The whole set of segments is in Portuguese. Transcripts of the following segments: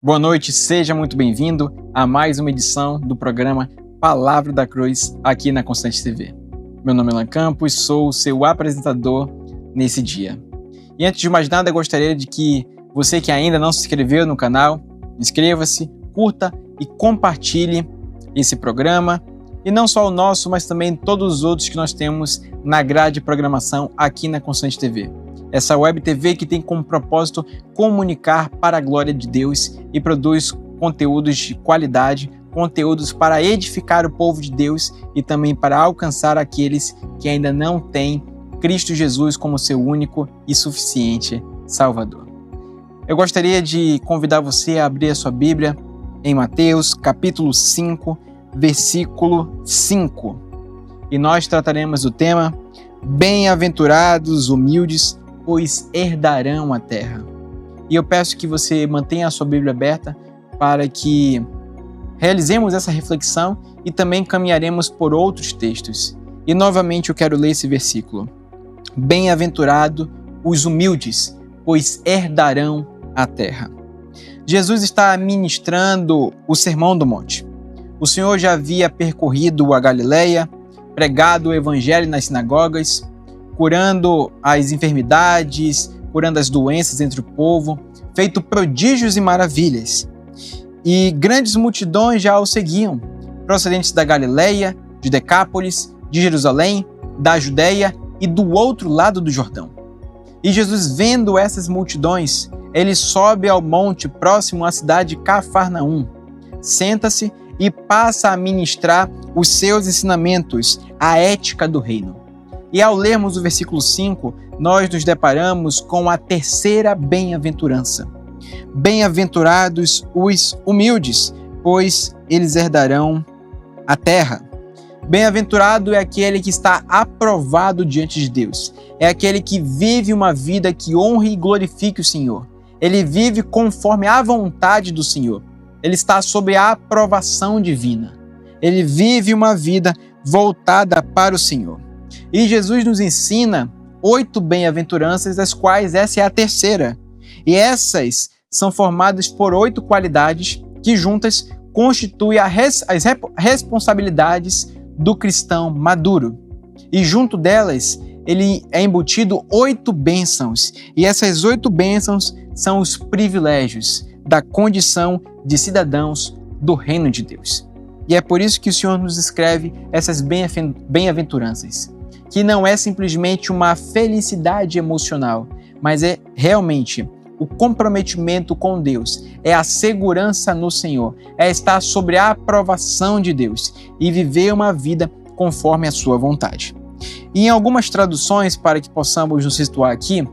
Boa noite, seja muito bem-vindo a mais uma edição do programa Palavra da Cruz aqui na Constante TV. Meu nome é Alan Campos, sou o seu apresentador nesse dia. E antes de mais nada, eu gostaria de que você que ainda não se inscreveu no canal, inscreva-se, curta e compartilhe esse programa. E não só o nosso, mas também todos os outros que nós temos na grade de programação aqui na Constante TV. Essa web TV que tem como propósito comunicar para a glória de Deus e produz conteúdos de qualidade, conteúdos para edificar o povo de Deus e também para alcançar aqueles que ainda não têm Cristo Jesus como seu único e suficiente Salvador. Eu gostaria de convidar você a abrir a sua Bíblia em Mateus, capítulo 5, versículo 5. E nós trataremos do tema Bem-aventurados humildes, pois herdarão a terra. E eu peço que você mantenha a sua Bíblia aberta para que realizemos essa reflexão e também caminharemos por outros textos. E novamente eu quero ler esse versículo. Bem-aventurado os humildes, pois herdarão a terra. Jesus está ministrando o Sermão do Monte. O Senhor já havia percorrido a Galileia, pregado o evangelho nas sinagogas, curando as enfermidades, curando as doenças entre o povo, feito prodígios e maravilhas. E grandes multidões já o seguiam, procedentes da Galileia, de Decápolis, de Jerusalém, da Judeia e do outro lado do Jordão. E Jesus, vendo essas multidões, ele sobe ao monte próximo à cidade de Cafarnaum, senta-se e passa a ministrar os seus ensinamentos, a ética do reino. E ao lermos o versículo 5, nós nos deparamos com a terceira bem-aventurança. Bem-aventurados os humildes, pois eles herdarão a terra. Bem-aventurado é aquele que está aprovado diante de Deus. É aquele que vive uma vida que honre e glorifique o Senhor. Ele vive conforme a vontade do Senhor. Ele está sob a aprovação divina. Ele vive uma vida voltada para o Senhor. E Jesus nos ensina 8 bem-aventuranças, das quais essa é a terceira. E essas são formadas por 8 qualidades que juntas constituem as responsabilidades do cristão maduro. E junto delas, ele é embutido 8 bênçãos. E essas 8 bênçãos são os privilégios da condição de cidadãos do reino de Deus. E é por isso que o Senhor nos escreve essas bem-aventuranças, que não é simplesmente uma felicidade emocional, mas é realmente o comprometimento com Deus, é a segurança no Senhor, é estar sobre a aprovação de Deus e viver uma vida conforme a sua vontade. E em algumas traduções, para que possamos nos situar aqui,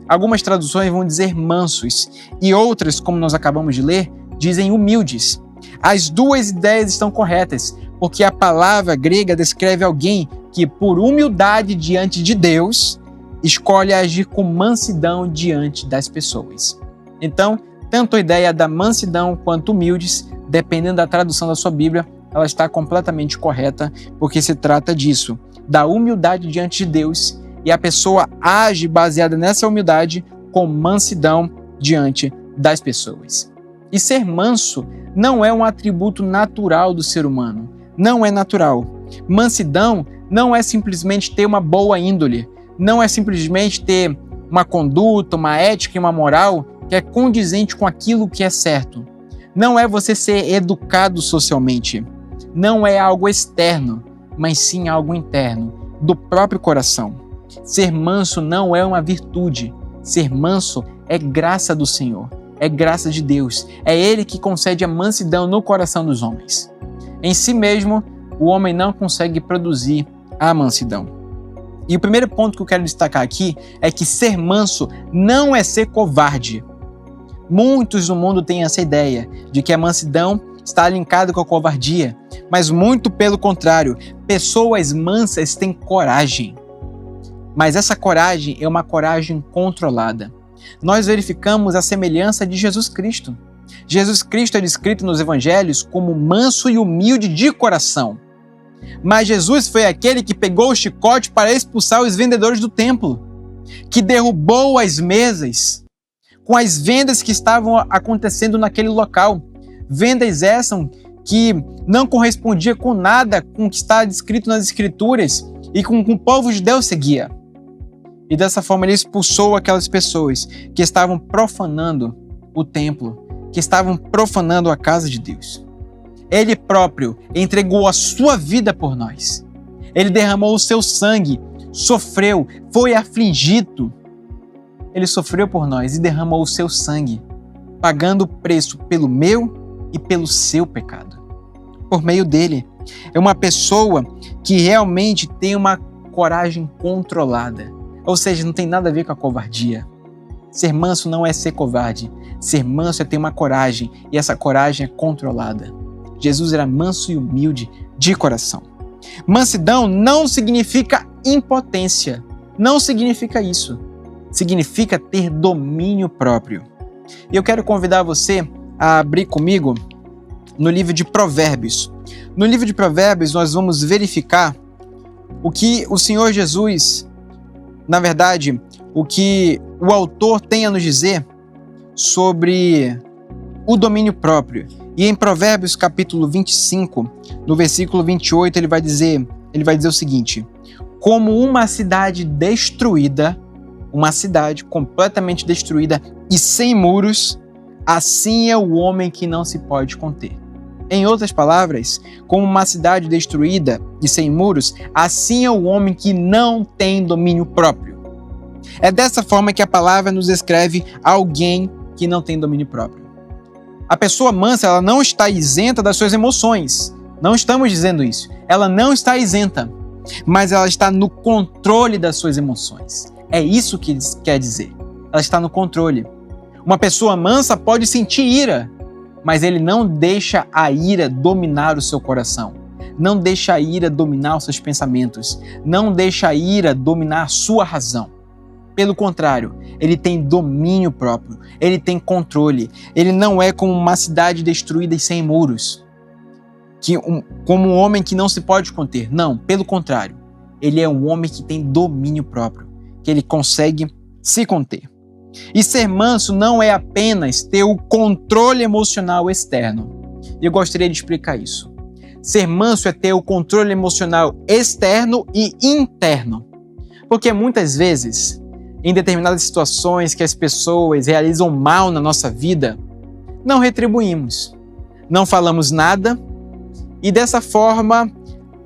algumas traduções vão dizer mansos e outras, como nós acabamos de ler, dizem humildes. As duas ideias estão corretas, porque a palavra grega descreve alguém que, por humildade diante de Deus, escolhe agir com mansidão diante das pessoas. Então, tanto a ideia da mansidão quanto humildes, dependendo da tradução da sua Bíblia, ela está completamente correta, porque se trata disso, da humildade diante de Deus, e a pessoa age baseada nessa humildade com mansidão diante das pessoas. E ser manso não é um atributo natural do ser humano, não é natural. Mansidão não é simplesmente ter uma boa índole, não é simplesmente ter uma conduta, uma ética e uma moral que é condizente com aquilo que é certo. Não é você ser educado socialmente, não é algo externo, mas sim algo interno, do próprio coração. Ser manso não é uma virtude, ser manso é graça do Senhor, é graça de Deus, é Ele que concede a mansidão no coração dos homens. Em si mesmo, o homem não consegue produzir a mansidão. E o primeiro ponto que eu quero destacar aqui é que ser manso não é ser covarde. Muitos no mundo têm essa ideia de que a mansidão está linkada com a covardia, mas muito pelo contrário, pessoas mansas têm coragem. Mas essa coragem é uma coragem controlada. Nós verificamos a semelhança de Jesus Cristo. Jesus Cristo é descrito nos evangelhos como manso e humilde de coração. Mas Jesus foi aquele que pegou o chicote para expulsar os vendedores do templo, que derrubou as mesas, com as vendas que estavam acontecendo naquele local. Vendas essas que não correspondiam com nada com o que está descrito nas Escrituras e com o povo judeu seguia. E dessa forma ele expulsou aquelas pessoas que estavam profanando o templo, que estavam profanando a casa de Deus. Ele próprio entregou a sua vida por nós. Ele derramou o seu sangue, sofreu, foi afligido. Ele sofreu por nós e derramou o seu sangue, pagando o preço pelo meu e pelo seu pecado. Por meio dele, é uma pessoa que realmente tem uma coragem controlada. Ou seja, não tem nada a ver com a covardia. Ser manso não é ser covarde. Ser manso é ter uma coragem, e essa coragem é controlada. Jesus era manso e humilde de coração. Mansidão não significa impotência. Não significa isso. Significa ter domínio próprio. E eu quero convidar você a abrir comigo no livro de Provérbios. No livro de Provérbios, nós vamos verificar o que o Senhor Jesus, na verdade, o que o autor tem a nos dizer sobre o domínio próprio. E em Provérbios capítulo 25, no versículo 28, ele vai dizer o seguinte: como uma cidade destruída, uma cidade completamente destruída e sem muros, assim é o homem que não se pode conter. Em outras palavras, como uma cidade destruída e sem muros, assim é o homem que não tem domínio próprio. É dessa forma que a palavra nos descreve alguém que não tem domínio próprio. A pessoa mansa, ela não está isenta das suas emoções. Não estamos dizendo isso. Ela não está isenta, mas ela está no controle das suas emoções. É isso que quer dizer. Ela está no controle. Uma pessoa mansa pode sentir ira, mas ele não deixa a ira dominar o seu coração. Não deixa a ira dominar os seus pensamentos. Não deixa a ira dominar a sua razão. Pelo contrário, ele tem domínio próprio, ele tem controle. Ele não é como uma cidade destruída e sem muros, como um homem que não se pode conter. Não, pelo contrário, ele é um homem que tem domínio próprio, que ele consegue se conter. E ser manso não é apenas ter o controle emocional externo. E eu gostaria de explicar isso. Ser manso é ter o controle emocional externo e interno. Porque muitas vezes, em determinadas situações que as pessoas realizam mal na nossa vida, não retribuímos, não falamos nada e dessa forma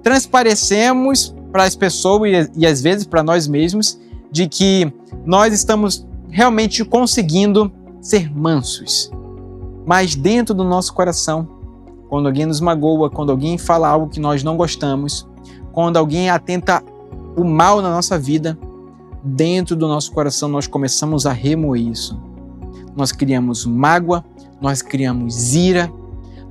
transparecemos para as pessoas e às vezes para nós mesmos de que nós estamos realmente conseguindo ser mansos. Mas dentro do nosso coração, quando alguém nos magoa, quando alguém fala algo que nós não gostamos, quando alguém atenta o mal na nossa vida, dentro do nosso coração nós começamos a remoer isso. Nós criamos mágoa, nós criamos ira,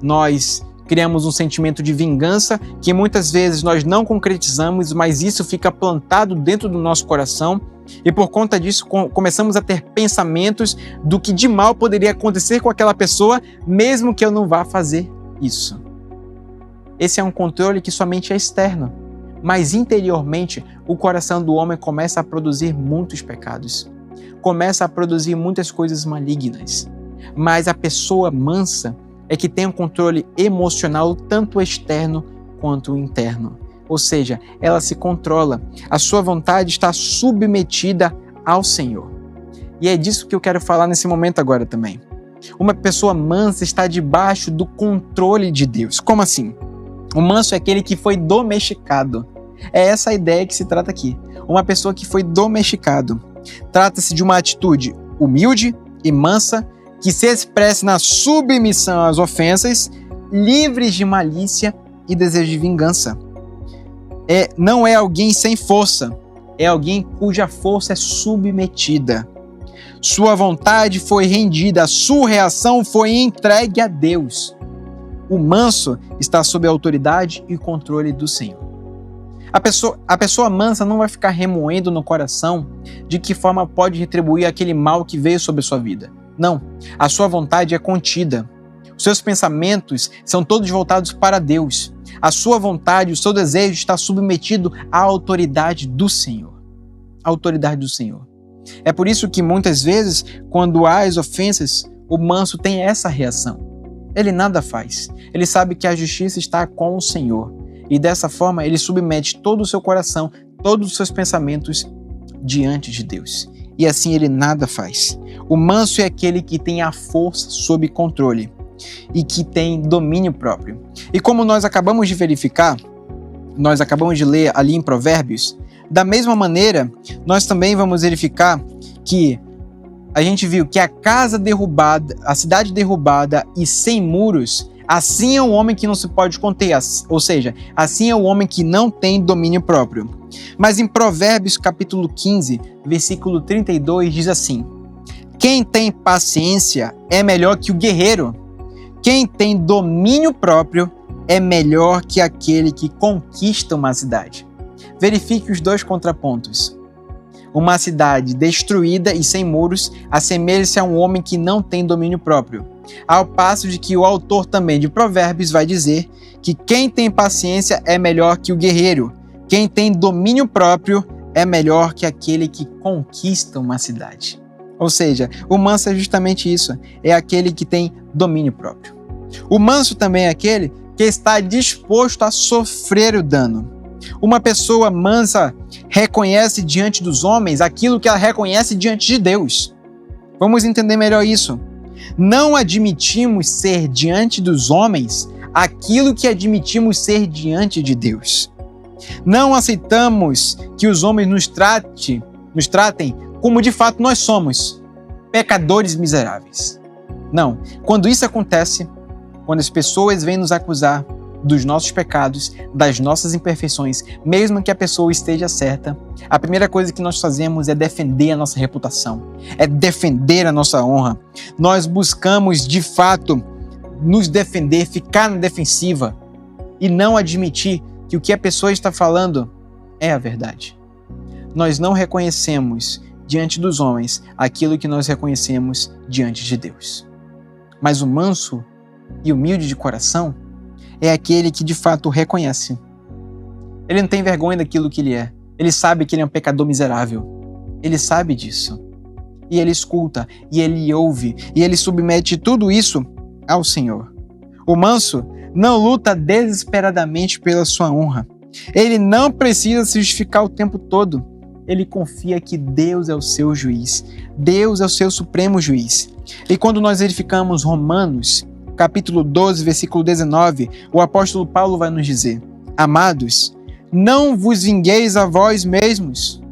nós criamos um sentimento de vingança que muitas vezes nós não concretizamos, mas isso fica plantado dentro do nosso coração e por conta disso começamos a ter pensamentos do que de mal poderia acontecer com aquela pessoa, mesmo que eu não vá fazer isso. Esse é um controle que somente é externo. Mas interiormente, o coração do homem começa a produzir muitos pecados. Começa a produzir muitas coisas malignas. Mas a pessoa mansa é que tem um controle emocional tanto externo quanto interno. Ou seja, ela se controla. A sua vontade está submetida ao Senhor. E é disso que eu quero falar nesse momento agora também. Uma pessoa mansa está debaixo do controle de Deus. Como assim? O manso é aquele que foi domesticado. É essa a ideia que se trata aqui. Uma pessoa que foi domesticado. Trata-se de uma atitude humilde e mansa que se expressa na submissão às ofensas, livres de malícia e desejo de vingança. Não é alguém sem força, é alguém cuja força é submetida. Sua vontade foi rendida, sua reação foi entregue a Deus. O manso está sob a autoridade e controle do Senhor. A pessoa mansa não vai ficar remoendo no coração de que forma pode retribuir aquele mal que veio sobre a sua vida. Não, a sua vontade é contida. Os seus pensamentos são todos voltados para Deus. A sua vontade, o seu desejo está submetido à autoridade do Senhor. A autoridade do Senhor. É por isso que muitas vezes, quando há as ofensas, o manso tem essa reação. Ele nada faz. Ele sabe que a justiça está com o Senhor. E dessa forma, ele submete todo o seu coração, todos os seus pensamentos diante de Deus. E assim ele nada faz. O manso é aquele que tem a força sob controle e que tem domínio próprio. E como nós acabamos de verificar, nós acabamos de ler ali em Provérbios, da mesma maneira, nós também vamos verificar que a gente viu que a casa derrubada, a cidade derrubada e sem muros, assim é o homem que não se pode conter, ou seja, assim é o homem que não tem domínio próprio. Mas em Provérbios capítulo 15, versículo 32, diz assim: quem tem paciência é melhor que o guerreiro. Quem tem domínio próprio é melhor que aquele que conquista uma cidade. Verifique os dois contrapontos. Uma cidade destruída e sem muros assemelha-se a um homem que não tem domínio próprio. Ao passo de que o autor também de Provérbios vai dizer que quem tem paciência é melhor que o guerreiro. Quem tem domínio próprio é melhor que aquele que conquista uma cidade. Ou seja, o manso é justamente isso, é aquele que tem domínio próprio. O manso também é aquele que está disposto a sofrer o dano. Uma pessoa mansa reconhece diante dos homens aquilo que ela reconhece diante de Deus. Vamos entender melhor isso. Não admitimos ser diante dos homens aquilo que admitimos ser diante de Deus. Não aceitamos que os homens nos tratem como de fato nós somos, pecadores miseráveis. Não, quando isso acontece, quando as pessoas vêm nos acusar dos nossos pecados, das nossas imperfeições, mesmo que a pessoa esteja certa, a primeira coisa que nós fazemos é defender a nossa reputação, é defender a nossa honra. Nós buscamos, de fato, nos defender, ficar na defensiva e não admitir que o que a pessoa está falando é a verdade. Nós não reconhecemos diante dos homens aquilo que nós reconhecemos diante de Deus. Mas o manso e humilde de coração é aquele que de fato reconhece. Ele não tem vergonha daquilo que ele é. Ele sabe que ele é um pecador miserável. Ele sabe disso. E ele escuta, e ele ouve, e ele submete tudo isso ao Senhor. O manso não luta desesperadamente pela sua honra. Ele não precisa se justificar o tempo todo. Ele confia que Deus é o seu juiz. Deus é o seu supremo juiz. E quando nós verificamos Romanos, capítulo 12, versículo 19, o apóstolo Paulo vai nos dizer: amados, não vos vingueis a vós mesmos,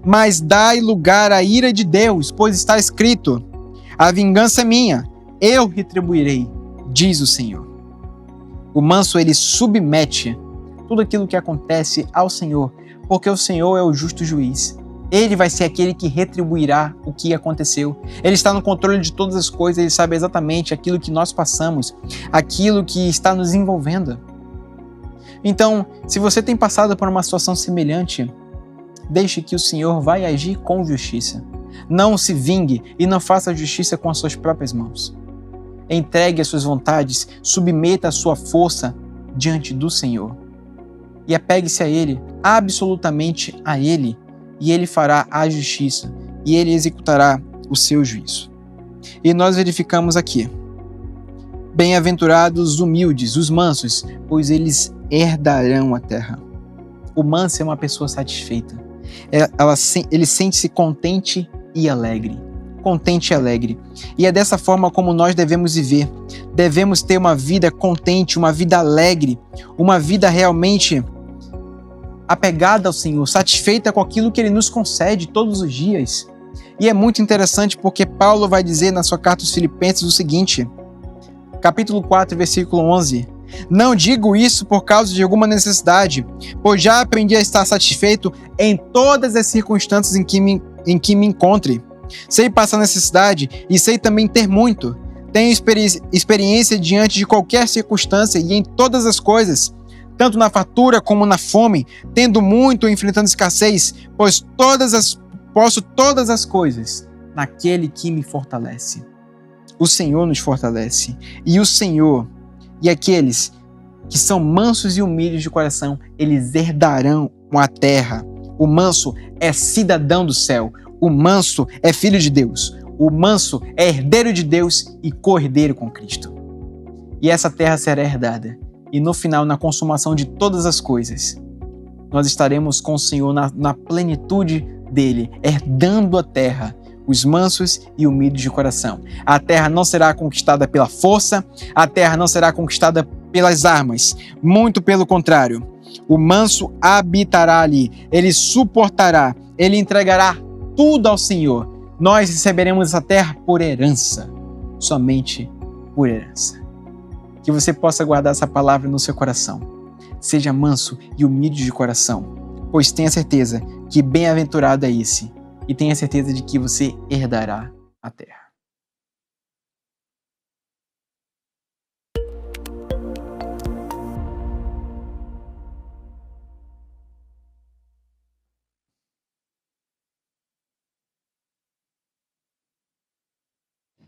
mas dai lugar à ira de Deus, pois está escrito: a vingança é minha, eu retribuirei, diz o Senhor. O manso, ele submete tudo aquilo que acontece ao Senhor, porque o Senhor é o justo juiz. Ele vai ser aquele que retribuirá o que aconteceu. Ele está no controle de todas as coisas, ele sabe exatamente aquilo que nós passamos, aquilo que está nos envolvendo. Então, se você tem passado por uma situação semelhante, deixe que o Senhor vai agir com justiça. Não se vingue e não faça justiça com as suas próprias mãos. Entregue as suas vontades, submeta a sua força diante do Senhor. E apegue-se a Ele, absolutamente a Ele, e Ele fará a justiça, e Ele executará o seu juízo. E nós verificamos aqui: bem-aventurados os humildes, os mansos, pois eles herdarão a terra. O manso é uma pessoa satisfeita. Ele sente-se contente e alegre. Contente e alegre. E é dessa forma como nós devemos viver. Devemos ter uma vida contente, uma vida alegre, uma vida realmente apegada ao Senhor, satisfeita com aquilo que Ele nos concede todos os dias. E é muito interessante porque Paulo vai dizer na sua carta aos Filipenses o seguinte, capítulo 4, versículo 11: não digo isso por causa de alguma necessidade, pois já aprendi a estar satisfeito em todas as circunstâncias em que me encontre. Sei passar necessidade e sei também ter muito. Tenho experiência diante de qualquer circunstância e em todas as coisas, tanto na fartura como na fome, tendo muito ou enfrentando escassez, pois posso todas as coisas naquele que me fortalece. O Senhor nos fortalece. E o Senhor e aqueles que são mansos e humildes de coração, eles herdarão a terra. O manso é cidadão do céu. O manso é filho de Deus. O manso é herdeiro de Deus e co-herdeiro com Cristo. E essa terra será herdada. E no final, na consumação de todas as coisas, nós estaremos com o Senhor na plenitude dele, herdando a terra, os mansos e humildes de coração. A terra não será conquistada pela força, a terra não será conquistada pelas armas. Muito pelo contrário. O manso habitará ali, ele suportará, ele entregará tudo ao Senhor. Nós receberemos essa terra por herança, somente por herança. Que você possa guardar essa palavra no seu coração. Seja manso e humilde de coração, pois tenha certeza que bem-aventurado é esse, e tenha certeza de que você herdará a terra.